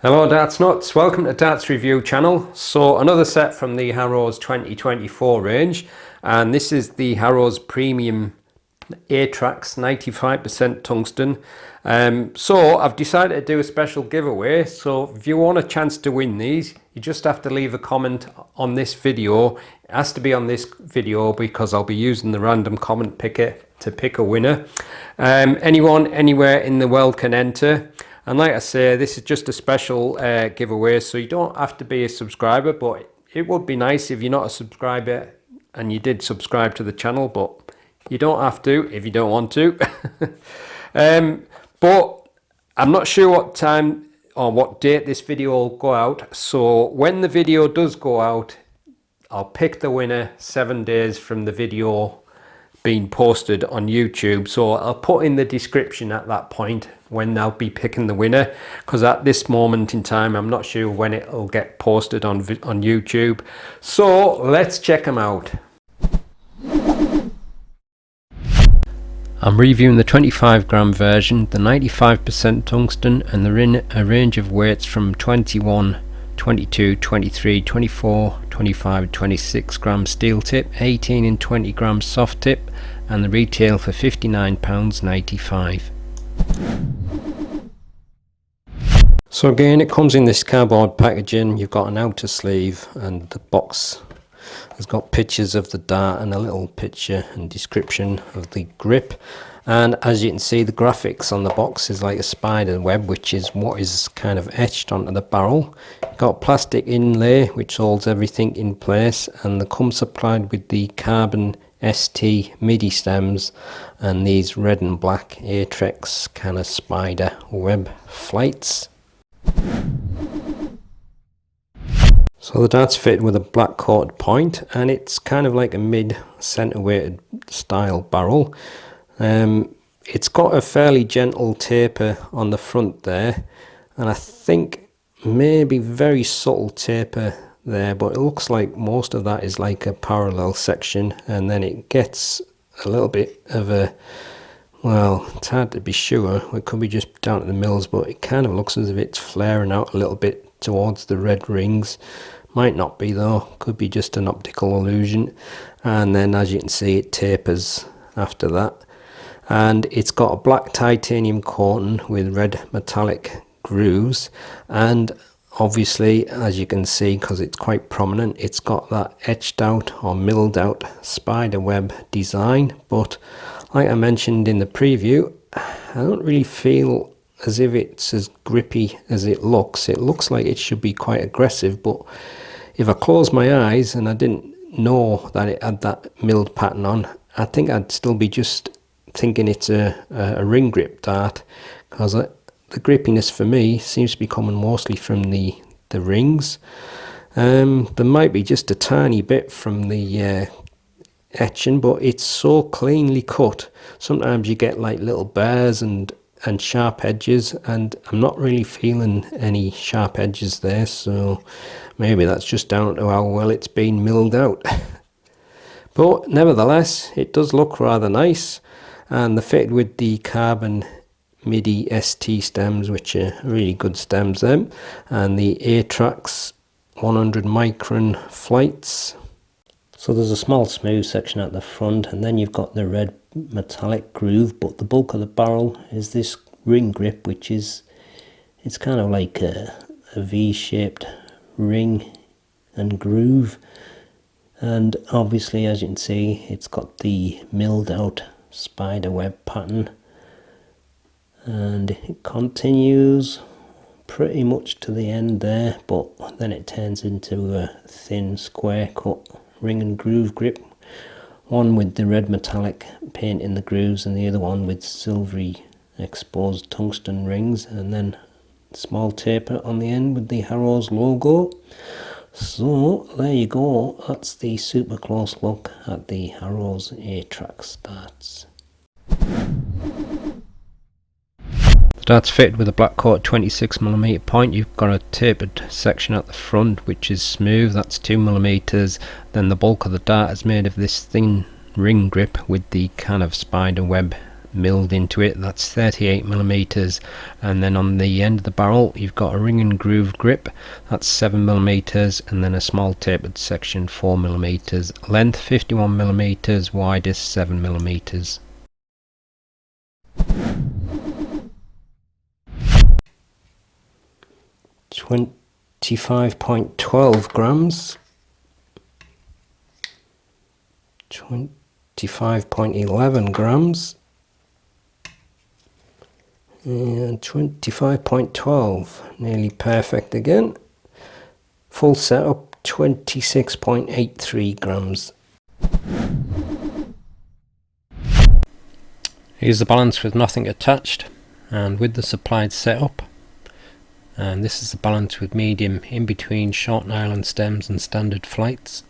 Hello Darts Nutz, welcome to Darts Review channel. So another set from the Harrows 2024 range, and this is the Harrows Premium ATRAX 95% tungsten. So I've decided to do a special giveaway. So if you want a chance to win these, you just have to leave a comment on this video. It has to be on this video because I'll be using the random comment picker to pick a winner. Anyone anywhere in the world can enter. And like I say, this is just a special giveaway, so you don't have to be a subscriber, but it would be nice if you're not a subscriber and you did subscribe to the channel, but you don't have to if you don't want to. But I'm not sure what time or what date this video will go out, so when the video does go out, I'll pick the winner 7 days from the video being posted on YouTube. So I'll put in the description at that point when I'll be picking the winner, because at this moment in time I'm not sure when it'll get posted on YouTube. So let's check them out. I'm reviewing the 25 gram version, the 95% tungsten, and they're in a range of weights from 21, 22, 23, 24, 25, 26 gram steel tip, 18 and 20 gram soft tip, and the retail for £59.95. So again, it comes in this cardboard packaging. You've got an outer sleeve, and the box has got pictures of the dart and a little picture and description of the grip. And as you can see, the graphics on the box is like a spider web, which is what is kind of etched onto the barrel. You've got plastic inlay which holds everything in place, and they come supplied with the carbon ST MIDI stems and these red and black ATRAX kind of spider web flights. So the dart's fitted with a black coated point, and it's kind of like a mid center weighted style barrel. It's got a fairly gentle taper on the front there, and I think maybe very subtle taper there, but it looks like most of that is like a parallel section, and then it gets a little bit of a, well, it's hard to be sure, it could be just down to the mills, but it kind of looks as if it's flaring out a little bit towards the red rings. Might not be though, could be just an optical illusion. And then as you can see, it tapers after that, and it's got a black titanium coating with red metallic grooves, and obviously, as you can see, because it's quite prominent, it's got that etched out or milled out spider web design. But like I mentioned in the preview, I don't really feel as if it's as grippy as it looks. It looks like it should be quite aggressive, but if I close my eyes and I didn't know that it had that milled pattern on, I think I'd still be just thinking it's a ring grip dart, because the grippiness for me seems to be coming mostly from the rings. There might be just a tiny bit from the etching, but it's so cleanly cut. Sometimes you get like little bears and sharp edges, and I'm not really feeling any sharp edges there, so maybe that's just down to how well it's been milled out. But nevertheless, it does look rather nice, and they're fitted with the carbon MIDI ST stems, which are really good stems them, and the ATRAX 100 micron flights. So there's a small smooth section at the front, and then you've got the red metallic groove, but the bulk of the barrel is this ring grip, which is, it's kind of like a V-shaped ring and groove. And obviously, as you can see, it's got the milled out spider web pattern, and it continues pretty much to the end there, but then it turns into a thin square cut ring and groove grip, one with the red metallic paint in the grooves and the other one with silvery exposed tungsten rings, and then small taper on the end with the Harrows logo. So there you go, that's the super close look at the Harrows ATRAX darts. The dart's fitted with a black coat 26mm point. You've got a tapered section at the front which is smooth, that's 2mm. Then the bulk of the dart is made of this thin ring grip with the kind of spider web milled into it. That's 38mm, and then on the end of the barrel you've got a ring and groove grip, that's 7mm, and then a small tapered section, 4mm, length 51mm, widest 7mm. Twenty 25.12 grams, 25.11 grams, and 25.12, nearly perfect again. Full setup, 26.83 grams. Here's the balance with nothing attached and with the supplied setup. And this is the balance with medium in between short nylon stems and standard flights.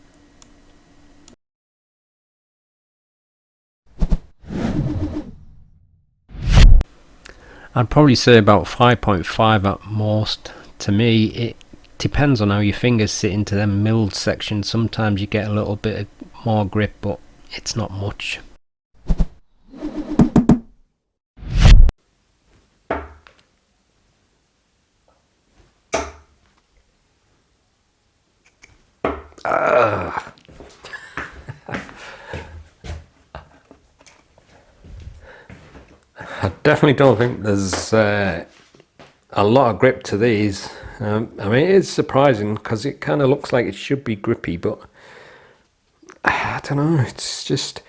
I'd probably say about 5.5 at most. To me, it depends on how your fingers sit into them milled sections. Sometimes you get a little bit more grip, but it's not much. I definitely don't think there's a lot of grip to these. I mean, it is surprising because it kind of looks like it should be grippy, but I don't know, it's just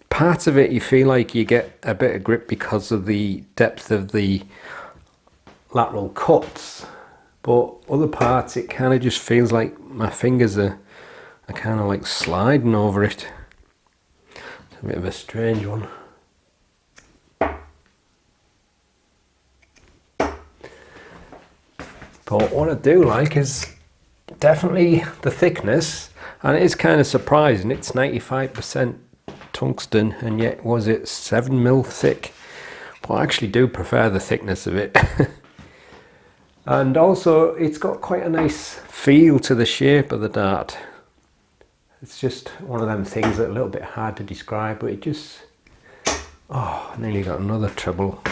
part of it you feel like you get a bit of grip because of the depth of the lateral cuts, but other parts it kind of just feels like my fingers are kind of like sliding over it. It's a bit of a strange one. But what I do like is definitely the thickness, and it is kind of surprising. It's 95% tungsten, and yet was it 7mm thick? But I actually do prefer the thickness of it. And also it's got quite a nice feel to the shape of the dart. It's just one of them things that are a little bit hard to describe, but it just, oh, I nearly got another treble.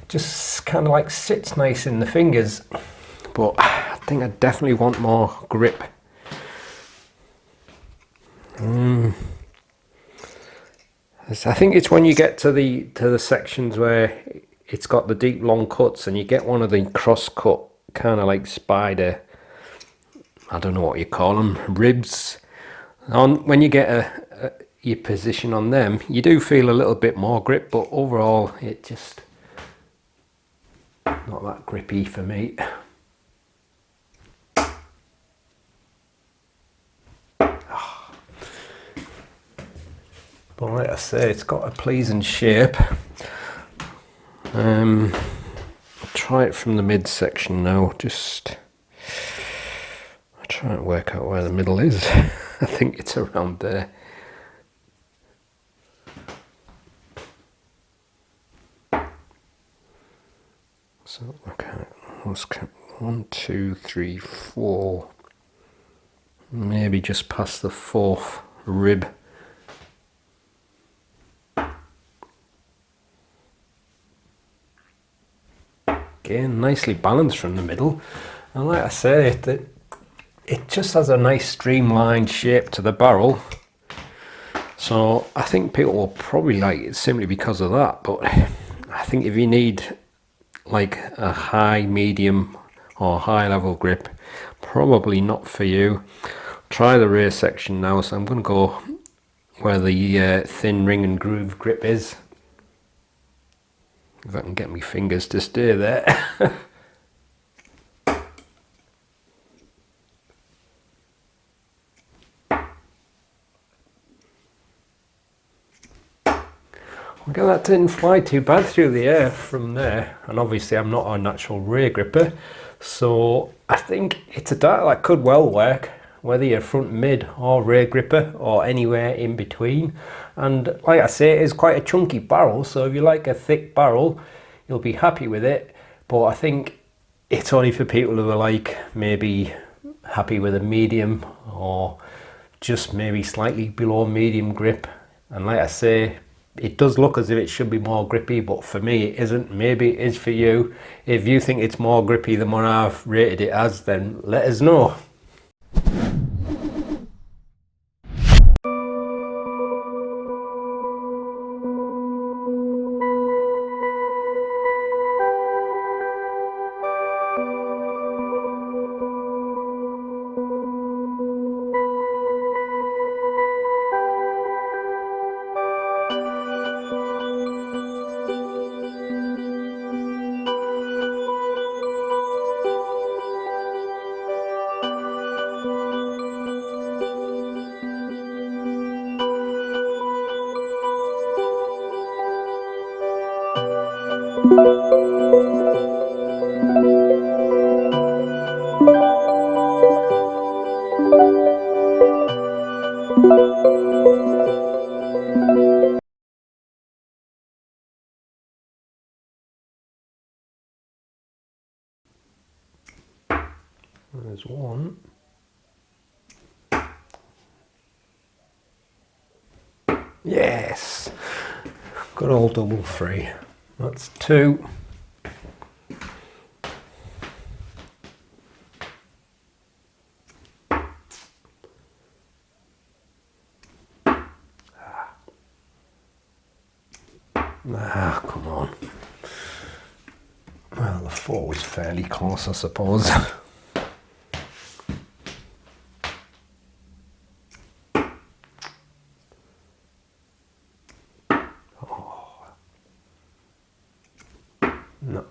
Just kind of like sits nice in the fingers, but I think I definitely want more grip. I think it's when you get to the sections where it's got the deep long cuts and you get one of the cross cut kind of like spider, I don't know what you call them, ribs. When you get your position on them, you do feel a little bit more grip, but overall it just not that grippy for me. But like I say, it's got a pleasing shape. I'll try it from the midsection now. Just I'll try and work out where the middle is. I think it's around there. So okay, let's count 1, 2, 3, 4. Maybe just past the 4th rib. Again, nicely balanced from the middle, and like I say, it just has a nice streamlined shape to the barrel. So I think people will probably like it simply because of that. But I think if you need like a high, medium or high level grip, probably not for you. Try the rear section now, so I'm going to go where the thin ring and groove grip is, if I can get my fingers to stay there. Okay, that didn't fly too bad through the air from there, and obviously I'm not a natural rear gripper, so I think it's a dart that could well work whether you're front mid or rear gripper or anywhere in between. And like I say, it is quite a chunky barrel, so if you like a thick barrel you'll be happy with it. But I think it's only for people who are like maybe happy with a medium or just maybe slightly below medium grip. And like I say, it does look as if it should be more grippy, but for me it isn't. Maybe it is for you. If you think it's more grippy than what I've rated it as, then let us know. There's one. Yes! Good old double three. That's two. Ah, come on. Well, the four was fairly close, I suppose. No.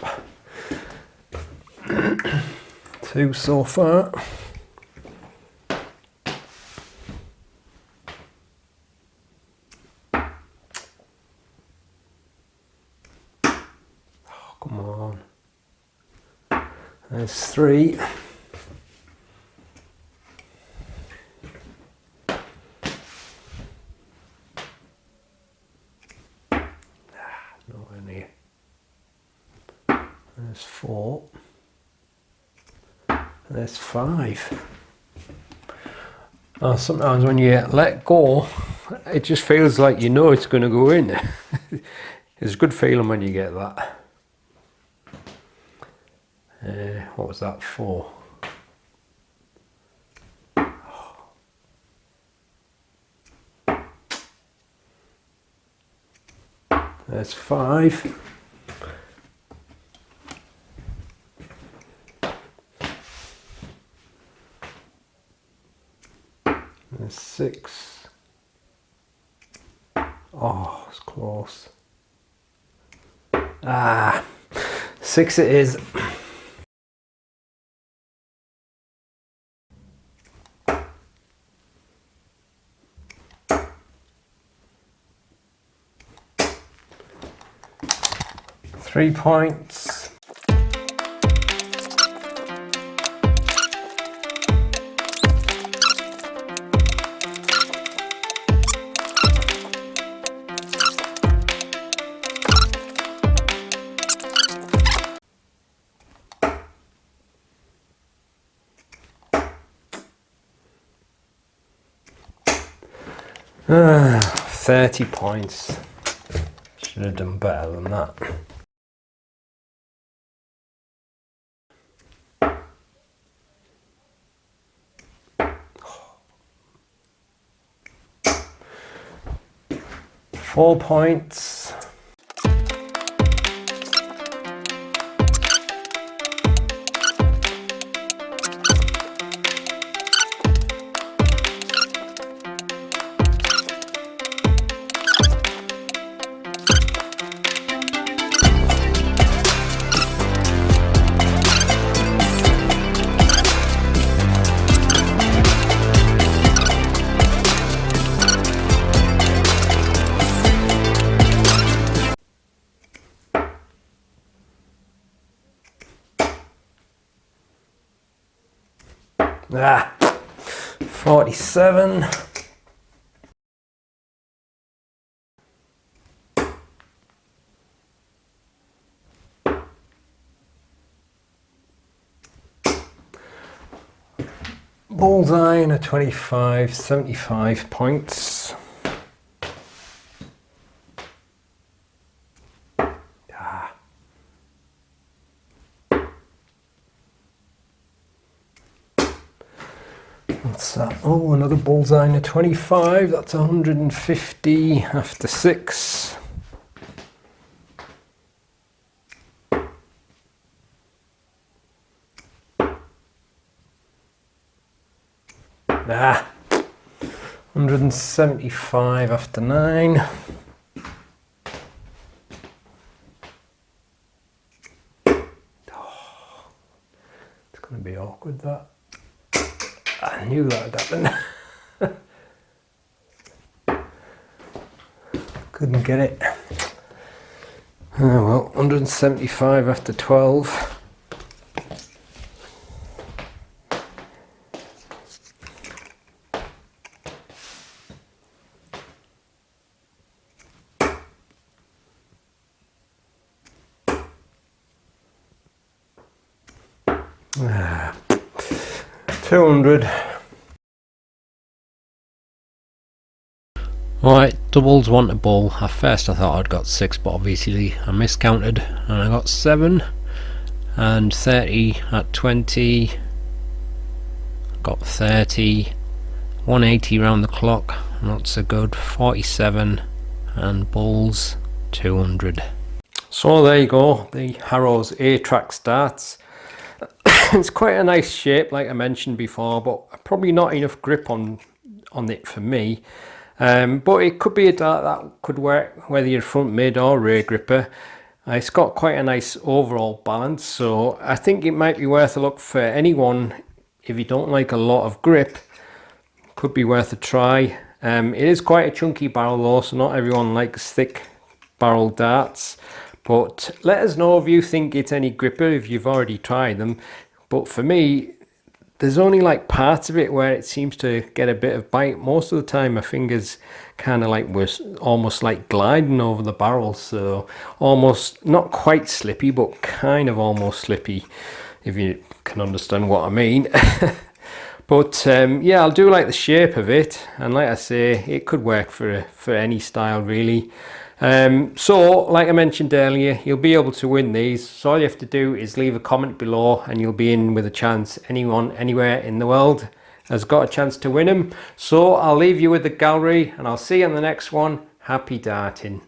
Two so far. Oh, come on. There's three. Nowhere near. There's four. There's five. Oh, sometimes when you let go, it just feels like you know it's going to go in. It's a good feeling when you get that. What was that for? There's five. There's six. Oh, it's close. Ah, six it is. Three points. Ah, 30 points. Should have done better than that. Four points. Ah, 47. Bullseye and a 25, 75 points. What's that? Oh, another bullseye in a 25. That's 150 after 6. Ah, 175 after 9. Oh, it's going to be awkward, that. I knew that would happen. Couldn't get it. Oh well, 175 after 12. Ah, 200. Right, doubles want a bull. At first I thought I'd got 6, but obviously I miscounted and I got 7. And 30 at 20. Got 30. 180 round the clock. Not so good. 47. And bulls 200. So there you go, the Harrows ATRAX darts. It's quite a nice shape, like I mentioned before, but probably not enough grip on it for me. But it could be a dart that could work whether you're front mid or rear gripper. It's got quite a nice overall balance, so I think it might be worth a look for anyone if you don't like a lot of grip. Could be worth a try. It is quite a chunky barrel though, so not everyone likes thick barrel darts. But let us know if you think it's any gripper, if you've already tried them. But for me, there's only like parts of it where it seems to get a bit of bite. Most of the time my fingers kind of like was almost like gliding over the barrel, so almost not quite slippy, but kind of almost slippy, if you can understand what I mean. But yeah, I'll do like the shape of it, and like I say, it could work for any style really. So like I mentioned earlier, you'll be able to win these, so all you have to do is leave a comment below and you'll be in with a chance. Anyone anywhere in the world has got a chance to win them. So I'll leave you with the gallery and I'll see you on the next one. Happy darting.